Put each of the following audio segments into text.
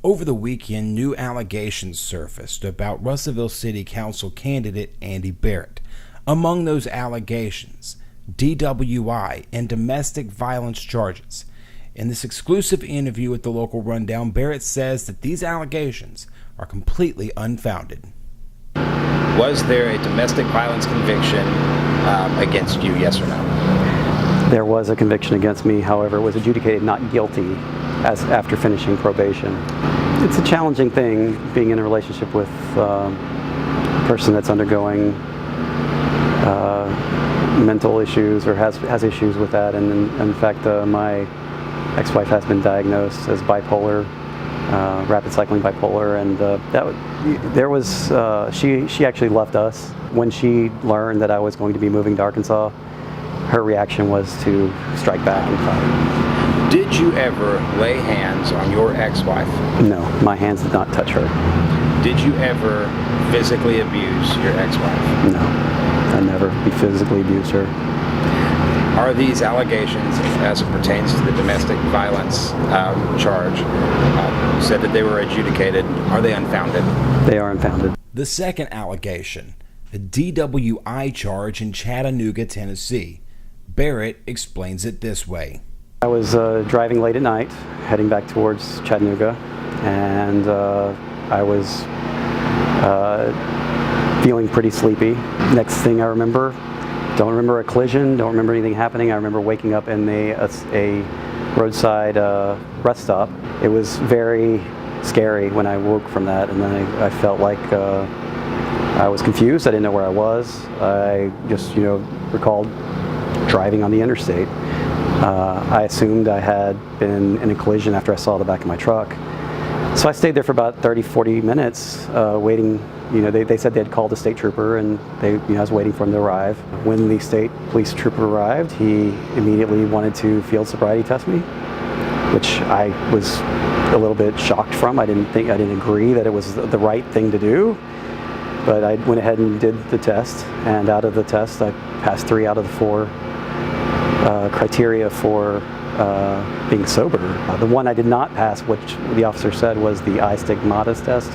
Over the weekend, new allegations surfaced about Russellville City Council candidate Andy Barrett. Among those allegations, DWI and domestic violence charges. In this exclusive interview with the Local Rundown, Barrett says that these allegations are completely unfounded. Was there a domestic violence conviction against you, yes or no? There was a conviction against me, however, it was adjudicated not guilty after finishing probation. It's a challenging thing being in a relationship with a person that's undergoing mental issues or has issues with that, and in fact my ex-wife has been diagnosed as bipolar, rapid cycling bipolar, and she actually left us when she learned that I was going to be moving to Arkansas. Her reaction was to strike back and fight. Did you ever lay hands on your ex-wife? No, my hands did not touch her. Did you ever physically abuse your ex-wife? No, I never physically abused her. Are these allegations, as it pertains to the domestic violence charge, you said that they were adjudicated, are they unfounded? They are unfounded. The second allegation, a DWI charge in Chattanooga, Tennessee. Barrett explains it this way. I was driving late at night, heading back towards Chattanooga, and I was feeling pretty sleepy. Next thing I remember, don't remember a collision, don't remember anything happening. I remember waking up in a roadside rest stop. It was very scary when I woke from that, and then I felt like I was confused. I didn't know where I was. I just, recalled driving on the interstate. I assumed I had been in a collision after I saw the back of my truck. So I stayed there for about 30-40 minutes waiting. They said they had called a state trooper, and I was waiting for him to arrive. When the state police trooper arrived, he immediately wanted to field sobriety test me, which I was a little bit shocked from. I didn't agree that it was the right thing to do, but I went ahead and did the test, and out of the test I passed 3 out of the 4 criteria for being sober. The one I did not pass, which the officer said was the eye stigmatas test,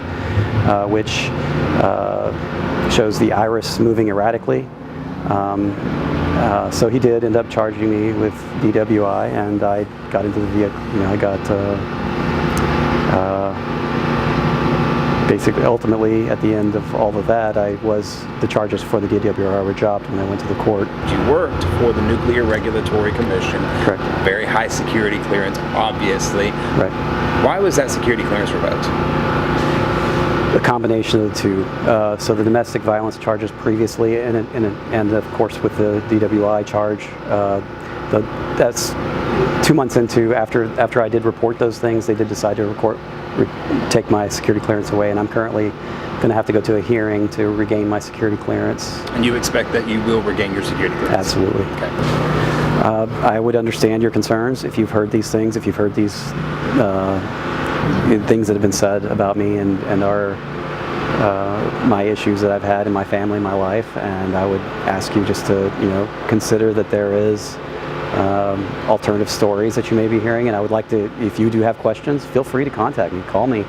which shows the iris moving erratically. So he did end up charging me with DWI, and I got into the vehicle. Basically, ultimately, at the end of all of that, the charges for the DWI were dropped when I went to the court. You worked for the Nuclear Regulatory Commission. Correct. Very high security clearance, obviously. Right. Why was that security clearance revoked? A combination of the two. So the domestic violence charges previously, and of course with the DWI charge, that's 2 months into after I did report those things, they did decide to take my security clearance away, and I'm currently going to have to go to a hearing to regain my security clearance. And you expect that you will regain your security clearance? Absolutely. Okay. I would understand your concerns if you've heard these things, if you've heard these things that have been said about me and my issues that I've had in my family, my life, and I would ask you just to consider that there is alternative stories that you may be hearing, and I would like to, if you do have questions, feel free to contact me. Call me.